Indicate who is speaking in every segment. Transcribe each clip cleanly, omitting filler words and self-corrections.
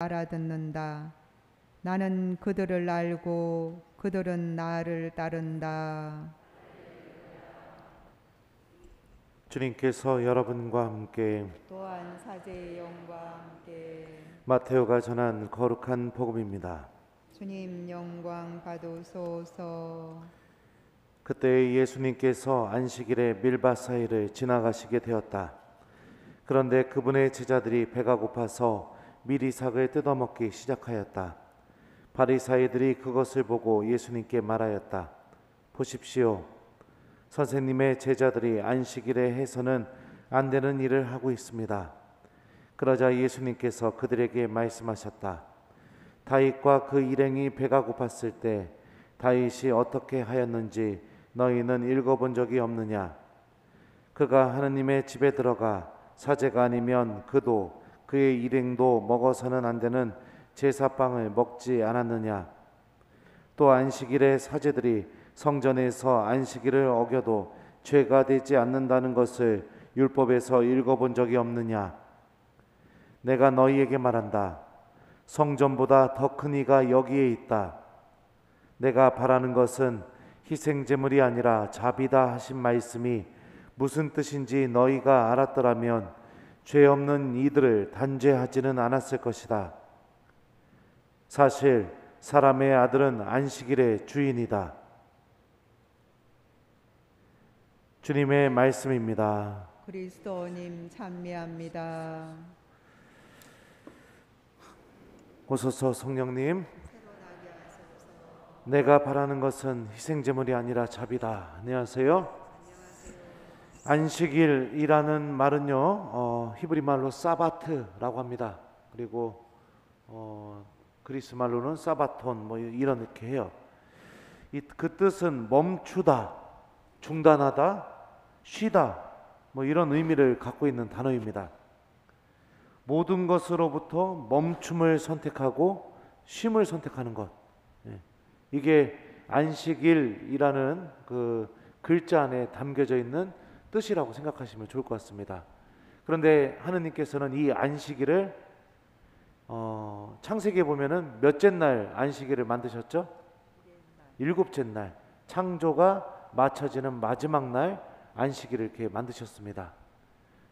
Speaker 1: 알아듣는다. 나는 그들을 알고 그들은 나를 따른다.
Speaker 2: 주님께서 여러분과 함께
Speaker 1: 또한 사제의 영과 함께
Speaker 2: 마테오가 전한 거룩한 복음입니다.
Speaker 1: 주님 영광 받으소서.
Speaker 2: 그때 예수님께서 안식일에 밀밭 사이를 지나가시게 되었다. 그런데 그분의 제자들이 배가 고파서 미리삭을 뜯어먹기 시작하였다. 바리사이들이 그것을 보고 예수님께 말하였다. 보십시오. 선생님의 제자들이 안식일에 해서는 안 되는 일을 하고 있습니다. 그러자 예수님께서 그들에게 말씀하셨다. 다윗과 그 일행이 배가 고팠을 때 다윗이 어떻게 하였는지 너희는 읽어본 적이 없느냐? 그가 하느님의 집에 들어가 사제가 아니면 그도 그의 일행도 먹어서는 안 되는 제사빵을 먹지 않았느냐? 또 안식일에 사제들이 성전에서 안식일을 어겨도 죄가 되지 않는다는 것을 율법에서 읽어본 적이 없느냐? 내가 너희에게 말한다. 성전보다 더 큰 이가 여기에 있다. 내가 바라는 것은 희생제물이 아니라 자비다 하신 말씀이 무슨 뜻인지 너희가 알았더라면 죄 없는 이들을 단죄하지는 않았을 것이다. 사실 사람의 아들은 안식일의 주인이다. 주님의 말씀입니다.
Speaker 1: 그리스도님 찬미합니다.
Speaker 2: 오소서 성령님, 내가 바라는 것은 희생제물이 아니라 자비다. 안녕하세요. 안식일이라는 말은요, 히브리 말로 사바트라고 합니다. 그리고 그리스 말로는 사바톤 뭐 이렇게 해요. 그 뜻은 멈추다, 중단하다, 쉬다 뭐 이런 의미를 갖고 있는 단어입니다. 모든 것으로부터 멈춤을 선택하고 쉼을 선택하는 것, 이게 안식일이라는 그 글자 안에 담겨져 있는 뜻이라고 생각하시면 좋을 것 같습니다. 그런데 하느님께서는 이 안식일을 창세기에 보면은 몇째 날 안식일을 만드셨죠? 일곱째 날, 창조가 마쳐지는 마지막 날 안식일을 이렇게 만드셨습니다.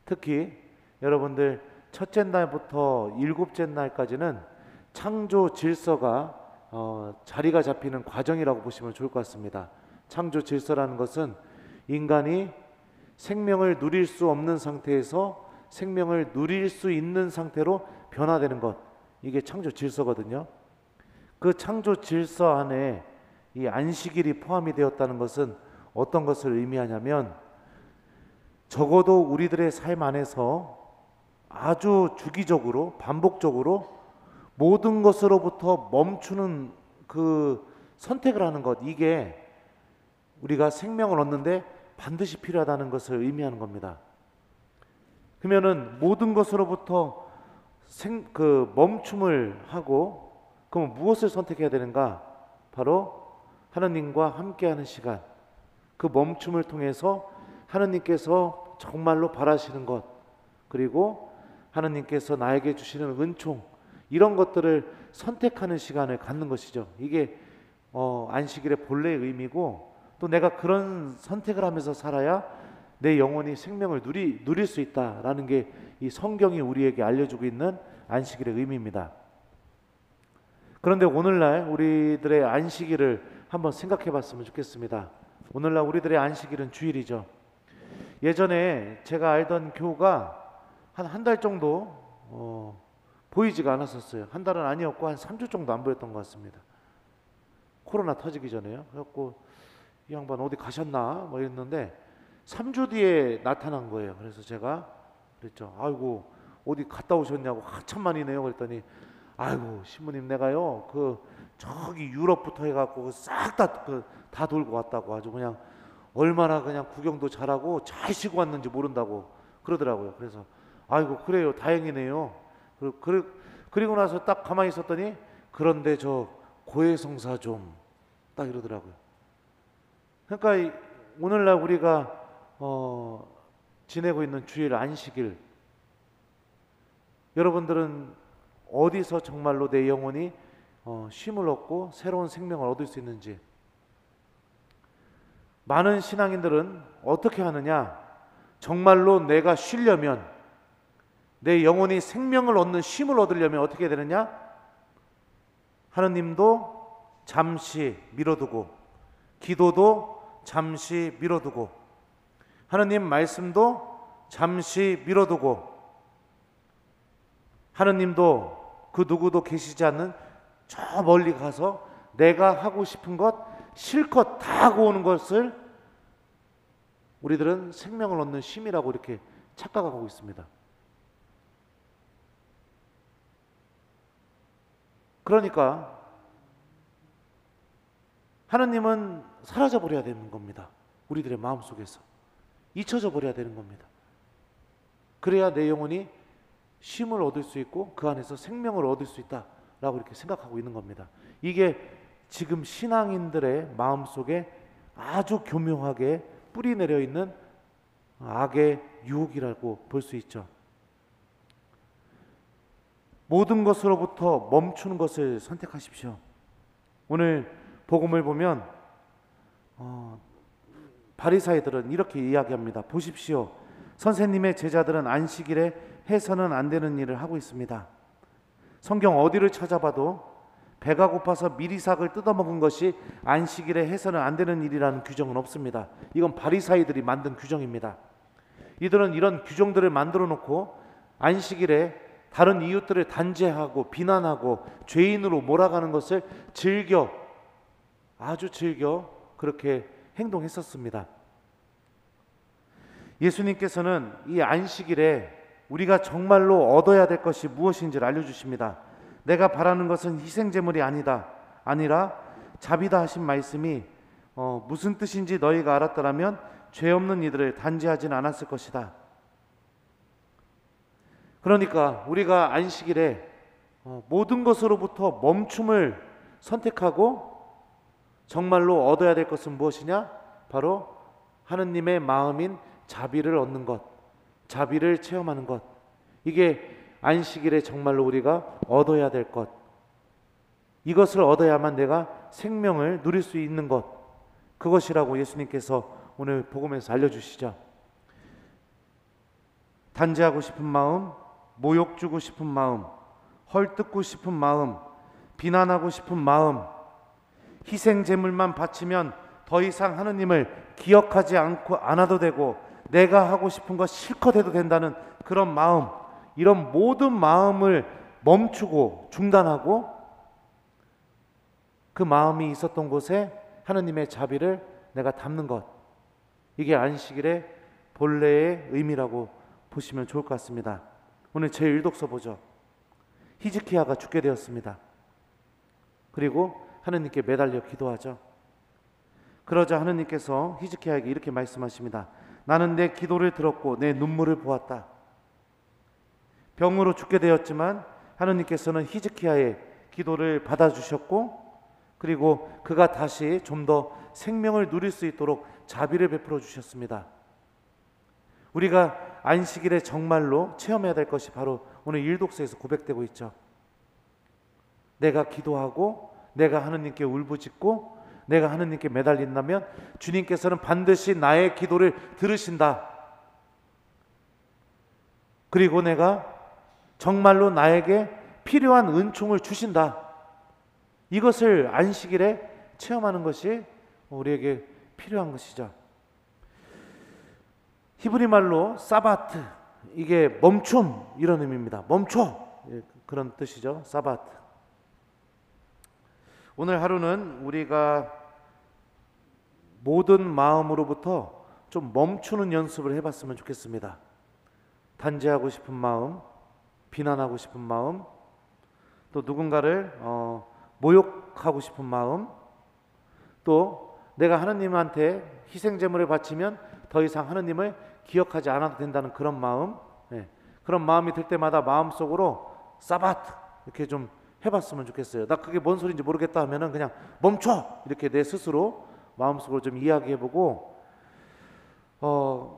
Speaker 2: 특히 여러분들 첫째 날부터 일곱째 날까지는 창조 질서가 자리가 잡히는 과정이라고 보시면 좋을 것 같습니다. 창조 질서라는 것은 인간이 생명을 누릴 수 없는 상태에서 생명을 누릴 수 있는 상태로 변화되는 것, 이게 창조 질서거든요. 그 창조 질서 안에 이 안식일이 포함이 되었다는 것은 어떤 것을 의미하냐면, 적어도 우리들의 삶 안에서 아주 주기적으로 반복적으로 모든 것으로부터 멈추는 그 선택을 하는 것, 이게 우리가 생명을 얻는데 반드시 필요하다는 것을 의미하는 겁니다. 그러면은 모든 것으로부터 멈춤을 하고, 그럼 무엇을 선택해야 되는가? 바로 하나님과 함께하는 시간, 그 멈춤을 통해서 하나님께서 정말로 바라시는 것, 그리고 하나님께서 나에게 주시는 은총, 이런 것들을 선택하는 시간을 갖는 것이죠. 이게 안식일의 본래의 의미고, 또 내가 그런 선택을 하면서 살아야 내 영혼이 생명을 누릴 수 있다라는 게 이 성경이 우리에게 알려주고 있는 안식일의 의미입니다. 그런데 오늘날 우리들의 안식일을 한번 생각해 봤으면 좋겠습니다. 오늘날 우리들의 안식일은 주일이죠. 예전에 제가 알던 교우가 한 달 정도 보이지가 않았었어요. 한 달은 아니었고 한 3주 정도 안 보였던 것 같습니다. 코로나 터지기 전에요. 그래갖고 이 양반 어디 가셨나 뭐 이랬는데 3주 뒤에 나타난 거예요. 그래서 제가 그랬죠. 아이고 어디 갔다 오셨냐고, 한참 만이네요. 그랬더니 아이고 신부님, 내가요 저기 유럽부터 해갖고 싹 다 돌고 왔다고, 아주 그냥 얼마나 그냥 구경도 잘하고 잘 쉬고 왔는지 모른다고 그러더라고요. 그래서 아이고 그래요, 다행이네요. 그리고 나서 딱 가만히 있었더니 그런데 저 고해성사 좀 딱 이러더라고요. 그러니까 오늘날 우리가 지내고 있는 주일 안식일, 여러분들은 어디서 정말로 내 영혼이 쉼을 얻고 새로운 생명을 얻을 수 있는지. 많은 신앙인들은 어떻게 하느냐? 정말로 내가 쉬려면, 내 영혼이 생명을 얻는 쉼을 얻으려면 어떻게 되느냐? 하느님도 잠시 미뤄두고, 기도도 잠시 미뤄두고, 하느님 말씀도 잠시 미뤄두고, 하느님도 그 누구도 계시지 않는 저 멀리 가서 내가 하고 싶은 것 실컷 다 하고 오는 것을 우리들은 생명을 얻는 쉼이라고 이렇게 착각하고 있습니다. 그러니까 하느님은 사라져 버려야 되는 겁니다. 우리들의 마음속에서 잊혀져 버려야 되는 겁니다. 그래야 내 영혼이 쉼을 얻을 수 있고 그 안에서 생명을 얻을 수 있다라고 이렇게 생각하고 있는 겁니다. 이게 지금 신앙인들의 마음속에 아주 교묘하게 뿌리 내려 있는 악의 유혹이라고 볼 수 있죠. 모든 것으로부터 멈추는 것을 선택하십시오. 오늘 복음을 보면 바리사이들은 이렇게 이야기합니다. 보십시오. 선생님의 제자들은 안식일에 해서는 안 되는 일을 하고 있습니다. 성경 어디를 찾아봐도 배가 고파서 미리삭을 뜯어먹은 것이 안식일에 해서는 안 되는 일이라는 규정은 없습니다. 이건 바리사이들이 만든 규정입니다. 이들은 이런 규정들을 만들어 놓고 안식일에 다른 이웃들을 단죄하고 비난하고 죄인으로 몰아가는 것을 아주 즐겨 그렇게 행동했었습니다. 예수님께서는 이 안식일에 우리가 정말로 얻어야 될 것이 무엇인지를 알려주십니다. 내가 바라는 것은 희생제물이 아니라 자비다 하신 말씀이 무슨 뜻인지 너희가 알았더라면 죄 없는 이들을 단죄하지는 않았을 것이다. 그러니까 우리가 안식일에 모든 것으로부터 멈춤을 선택하고 정말로 얻어야 될 것은 무엇이냐? 바로 하느님의 마음인 자비를 얻는 것, 자비를 체험하는 것. 이게 안식일에 정말로 우리가 얻어야 될 것. 이것을 얻어야만 내가 생명을 누릴 수 있는 것. 그것이라고 예수님께서 오늘 복음에서 알려주시죠. 단죄하고 싶은 마음, 모욕 주고 싶은 마음, 헐뜯고 싶은 마음, 비난하고 싶은 마음, 희생 제물만 바치면 더 이상 하느님을 기억하지 않아도 되고 내가 하고 싶은 것 실컷 해도 된다는 그런 마음, 이런 모든 마음을 멈추고 중단하고 그 마음이 있었던 곳에 하느님의 자비를 내가 담는 것, 이게 안식일의 본래의 의미라고 보시면 좋을 것 같습니다. 오늘 제1독서 보죠. 히즈키야가 죽게 되었습니다. 그리고 하느님께 매달려 기도하죠. 그러자 하느님께서 히즈키야에게 이렇게 말씀하십니다. 나는 내 기도를 들었고 내 눈물을 보았다. 병으로 죽게 되었지만 하느님께서는 히즈키야의 기도를 받아주셨고 그리고 그가 다시 좀 더 생명을 누릴 수 있도록 자비를 베풀어 주셨습니다. 우리가 안식일에 정말로 체험해야 될 것이 바로 오늘 1독서에서 고백되고 있죠. 내가 기도하고 내가 하느님께 울부짖고 내가 하느님께 매달린다면 주님께서는 반드시 나의 기도를 들으신다. 그리고 내가 정말로 나에게 필요한 은총을 주신다. 이것을 안식일에 체험하는 것이 우리에게 필요한 것이죠. 히브리 말로 사바트, 이게 멈춤 이런 의미입니다. 멈춰, 그런 뜻이죠. 사바트. 오늘 하루는 우리가 모든 마음으로부터 좀 멈추는 연습을 해봤으면 좋겠습니다. 단죄하고 싶은 마음, 비난하고 싶은 마음, 또 누군가를 모욕하고 싶은 마음, 또 내가 하느님한테 희생제물을 바치면 더 이상 하느님을 기억하지 않아도 된다는 그런 마음, 그런 마음이 들 때마다 마음속으로 사바트 이렇게 좀 해봤으면 좋겠어요. 나 그게 뭔 소리인지 모르겠다 하면은 그냥 멈춰, 이렇게 내 스스로 마음속으로 좀 이야기해보고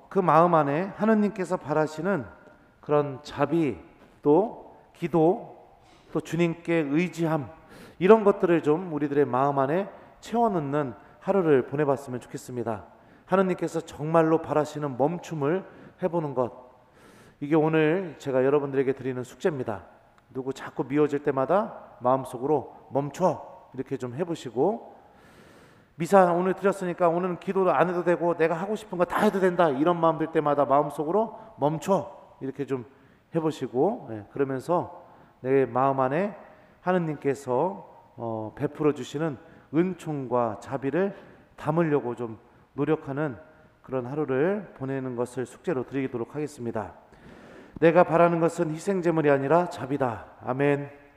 Speaker 2: 그 마음 안에 하느님께서 바라시는 그런 자비, 또 기도, 또 주님께 의지함, 이런 것들을 좀 우리들의 마음 안에 채워넣는 하루를 보내봤으면 좋겠습니다. 하느님께서 정말로 바라시는 멈춤을 해보는 것, 이게 오늘 제가 여러분들에게 드리는 숙제입니다. 누구 자꾸 미워질 때마다 마음속으로 멈춰, 이렇게 좀 해보시고, 미사 오늘 드렸으니까 오늘은 기도도 안 해도 되고 내가 하고 싶은 거 다 해도 된다, 이런 마음 들 때마다 마음속으로 멈춰, 이렇게 좀 해보시고, 그러면서 내 마음 안에 하느님께서 베풀어 주시는 은총과 자비를 담으려고 좀 노력하는 그런 하루를 보내는 것을 숙제로 드리도록 하겠습니다. 내가 바라는 것은 희생제물이 아니라 자비다. 아멘.